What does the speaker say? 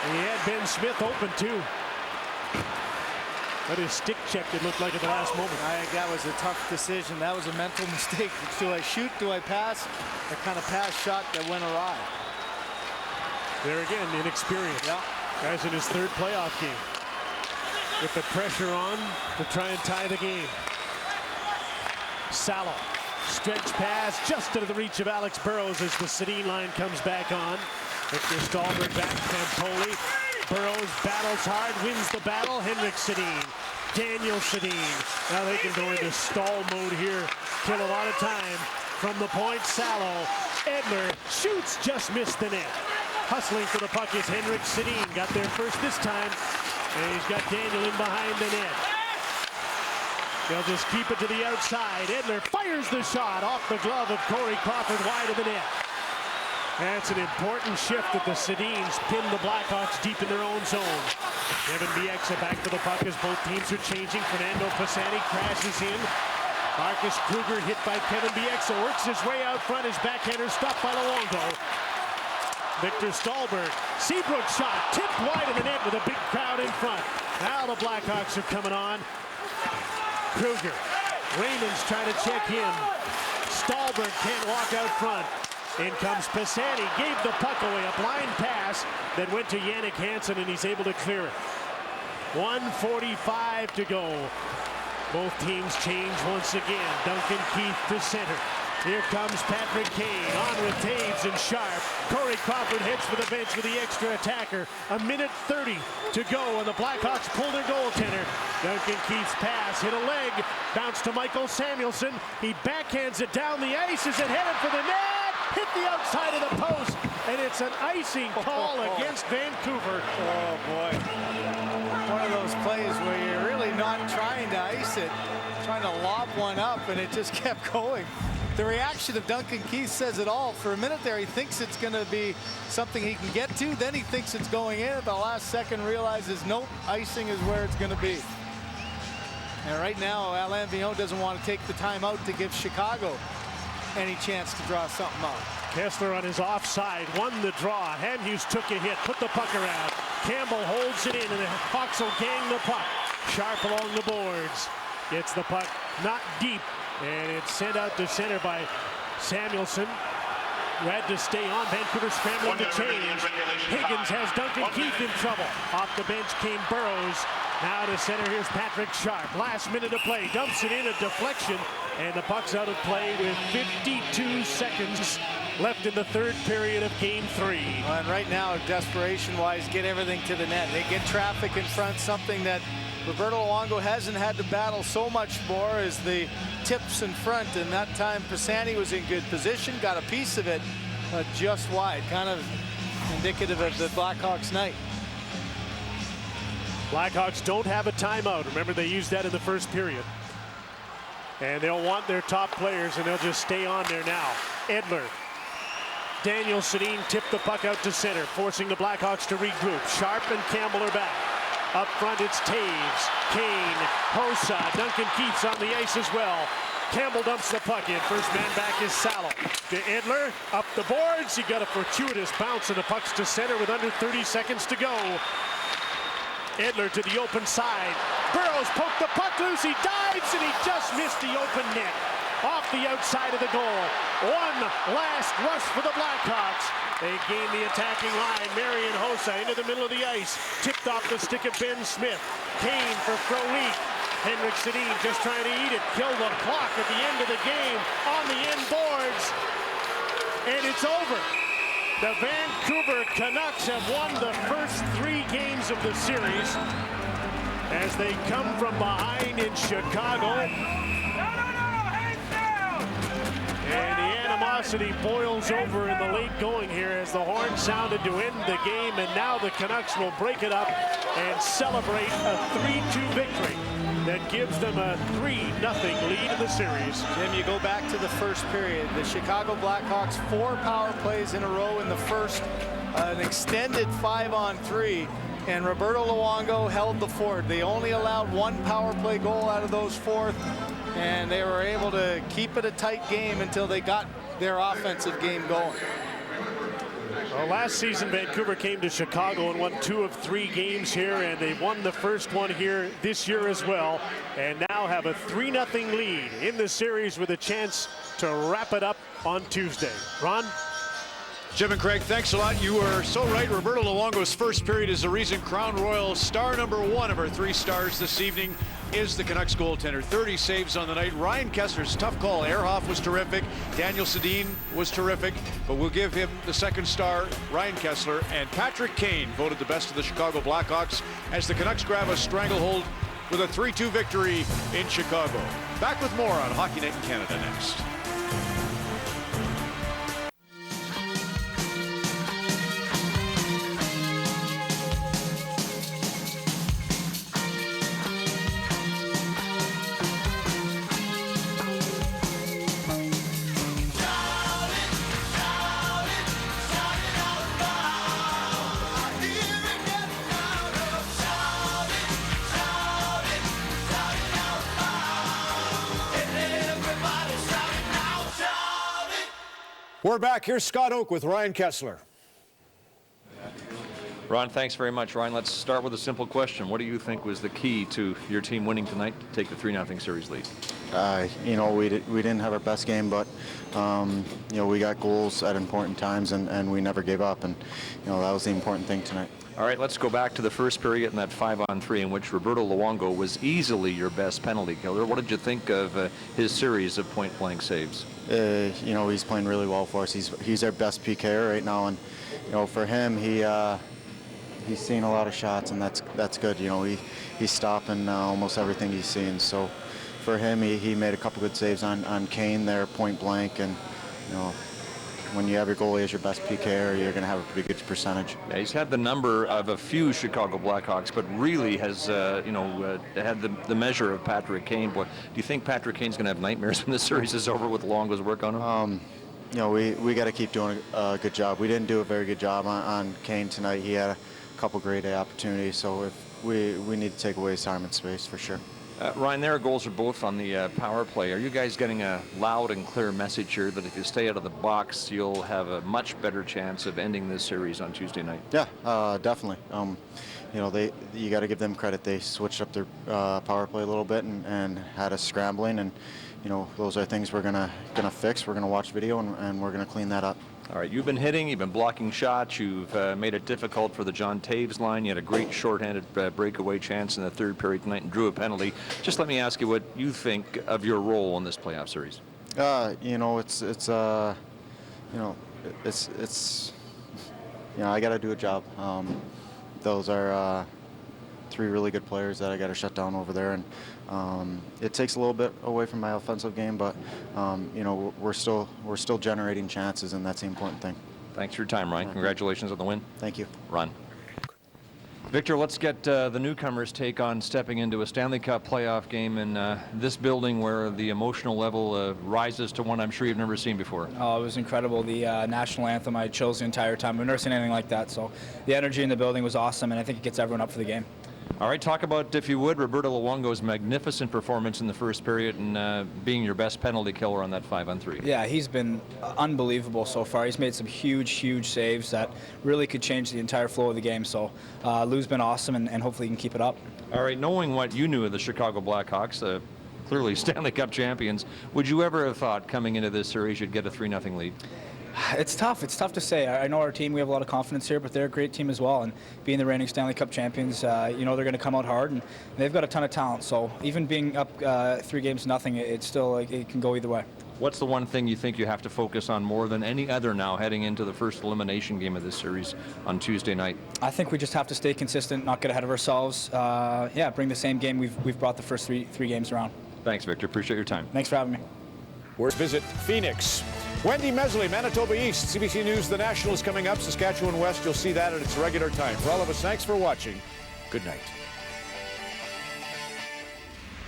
He had Ben Smith open too. But his stick check, it looked like at the last moment. I think that was a tough decision. That was a mental mistake. Do I shoot? Do I pass? A kind of pass shot that went awry. There again, inexperience. Yeah. Guy's in his third playoff game. With the pressure on to try and tie the game. Salo, stretch pass just out of the reach of Alex Burrows as the Sedin line comes back on. Victor Stalberg back, Campoli. Burrows battles hard, wins the battle. Henrik Sedin, Daniel Sedin. Now they can go into stall mode here. Kill a lot of time from the point. Salo, Edler shoots, just missed the net. Hustling for the puck is Henrik Sedin. Got there first this time, and he's got Daniel in behind the net. They'll just keep it to the outside. Edler fires the shot off the glove of Corey Crawford wide of the net. That's an important shift that the Sedins pin the Blackhawks deep in their own zone. Kevin Bieksa back to the puck as both teams are changing. Fernando Pisani crashes in. Marcus Kruger hit by Kevin Bieksa, works his way out front. His backhander stopped by Luongo. Victor Stalberg, Seabrook shot, tipped wide of the net with a big crowd in front. Now the Blackhawks are coming on. Kruger, Raymond's trying to check in. Stalberg can't walk out front. In comes Pisani, gave the puck away, a blind pass that went to Jannik Hansen, and he's able to clear it. 1:45 to go. Both teams change once again. Duncan Keith to center. Here comes Patrick Kane on with Taves and Sharp. Corey Crawford heads for the bench with the extra attacker. 1:30 to go, and the Blackhawks pull their goaltender. Duncan Keith's pass hit a leg, bounced to Michael Samuelsson. He backhands it down the ice. Is it headed for the net? Hit the outside of the post, and it's an icing call against Vancouver. Oh boy. One of those plays where you're really not trying to ice it, trying to lob one up, and it just kept going. The reaction of Duncan Keith says it all. For a minute there, he thinks it's going to be something he can get to. Then he thinks it's going in. At the last second, realizes, nope, icing is where it's going to be. And right now, Alain Vigneault doesn't want to take the time out to give Chicago any chance to draw something out. Kessler on his offside, won the draw. Hamhuis took a hit, put the puck around. Campbell holds it in, and the Hawks will gang the puck. Sharp along the boards. Gets the puck not deep, and it's sent out to center by Samuelsson. Had to stay on. Vancouver scrambling to change. Higgins has Duncan Keith in trouble. Off the bench came Burrows. Now to center, here's Patrick Sharp. Last minute of play, dumps it in, a deflection, and the puck's out of play with 52 seconds left in the third period of Game 3. And right now, desperation-wise, get everything to the net. They get traffic in front, something that Roberto Luongo hasn't had to battle so much more as the tips in front, and that time Pisani was in good position, got a piece of it, just wide, kind of indicative of the Blackhawks night. Blackhawks don't have a timeout. Remember, they used that in the first period. And they'll want their top players, and they'll just stay on there now. Edler. Daniel Sedin tipped the puck out to center, forcing the Blackhawks to regroup. Sharp and Campbell are back. Up front, it's Taves, Kane, Hossa, Duncan Keith's on the ice as well. Campbell dumps the puck in. First man back is Salo. To Edler, up the boards. He got a fortuitous bounce, and the puck's to center with under 30 seconds to go. Edler to the open side. Burrows poked the puck loose. He dives, and he just missed the open net. Off the outside of the goal. One last rush for the Blackhawks. They gain the attacking line. Marian Hossa into the middle of the ice. Tipped off the stick of Ben Smith. Kane for Frolik. Henrik Sedin just trying to eat it. Kill the clock at the end of the game on the end boards. And it's over. The Vancouver Canucks have won the first 3 games of the series as they come from behind in Chicago. And the animosity boils over in the late going here as the horn sounded to end the game, and now the Canucks will break it up and celebrate a 3-2 victory that gives them a 3-0 lead in the series. Jim, you go back to the first period. The Chicago Blackhawks 4 power plays in a row in the first, an extended 5-on-3, and Roberto Luongo held the fort. They only allowed 1 power play goal out of those 4, and they were able to keep it a tight game until they got their offensive game going. Well, last season, Vancouver came to Chicago and won 2 of 3 games here, and they won the first one here this year as well, and now have a 3-0 lead in the series with a chance to wrap it up on Tuesday. Ron? Jim and Craig, thanks a lot. You were so right. Roberto Luongo's first period is the reason Crown Royal star number 1 of our 3 stars this evening is the Canucks goaltender. 30 saves on the night. Ryan Kesler's tough call. Ehrhoff was terrific. Daniel Sedin was terrific, but we'll give him the second star, Ryan Kesler. And Patrick Kane voted the best of the Chicago Blackhawks as the Canucks grab a stranglehold with a 3-2 victory in Chicago. Back with more on Hockey Night in Canada next. We're back. Here's Scott Oake with Ryan Kesler. Ron, thanks very much. Ryan, let's start with a simple question. What do you think was the key to your team winning tonight to take the 3-0 series lead? You know, we didn't have our best game, but you know, we got goals at important times, and we never gave up, and you know, that was the important thing tonight. All right, let's go back to the first period in that 5-on-3 in which Roberto Luongo was easily your best penalty killer. What did you think of his series of point-blank saves? You know, he's playing really well for us. He's our best PKer right now, and you know, for him, he's seen a lot of shots, and that's good. You know, he's stopping almost everything he's seen. So for him, he made a couple good saves on Kane there, point blank, and you know, when you have your goalie as your best PKer, you're going to have a pretty good percentage. Yeah, he's had the number of a few Chicago Blackhawks, but really has, had the measure of Patrick Kane. But do you think Patrick Kane's going to have nightmares when this series is over with Luongo's work on him? You know, we got to keep doing a good job. We didn't do a very good job on Kane tonight. He had a couple great opportunities, so if we need to take away Simon's space for sure. Ryan, their goals are both on the power play. Are you guys getting a loud and clear message here that if you stay out of the box, you'll have a much better chance of ending this series on Tuesday night? Yeah, definitely. You know, you got to give them credit. They switched up their power play a little bit and had us scrambling, and you know, those are things we're gonna fix. We're gonna watch video and we're gonna clean that up. All right, you've been hitting, you've been blocking shots, you've made it difficult for the John Taves line. You had a great shorthanded breakaway chance in the third period tonight and drew a penalty. Just let me ask you what you think of your role in this playoff series. You know, it's I got to do a job. Those are 3 really good players that I got to shut down over there, and it takes a little bit away from my offensive game, but you know, we're still generating chances, and that's the important thing. Thanks for your time, Ryan. Congratulations on the win. Thank you. Ron. Victor, let's get the newcomers' take on stepping into a Stanley Cup playoff game in this building where the emotional level rises to one I'm sure you've never seen before. Oh, it was incredible. The national anthem I chose the entire time. I've never seen anything like that. So the energy in the building was awesome, and I think it gets everyone up for the game. All right, talk about, if you would, Roberto Luongo's magnificent performance in the first period and being your best penalty killer on that 5-on-3. Yeah, he's been unbelievable so far. He's made some huge saves that really could change the entire flow of the game. So Lou's been awesome, and hopefully he can keep it up. All right, knowing what you knew of the Chicago Blackhawks, clearly Stanley Cup champions, would you ever have thought coming into this series you'd get a 3-0 lead? It's tough. It's tough to say. I know our team, we have a lot of confidence here, but they're a great team as well. And being the reigning Stanley Cup champions, you know, they're going to come out hard, and they've got a ton of talent. So even being up 3-0, it's still, it can go either way. What's the one thing you think you have to focus on more than any other now heading into the first elimination game of this series on Tuesday night? I think we just have to stay consistent, not get ahead of ourselves. Bring the same game we've brought the first three games around. Thanks, Victor. Appreciate your time. Thanks for having me. We're visit Phoenix. Wendy Mesley, Manitoba East. CBC News, the National is coming up. Saskatchewan West, you'll see that at its regular time. For all of us, thanks for watching. Good night.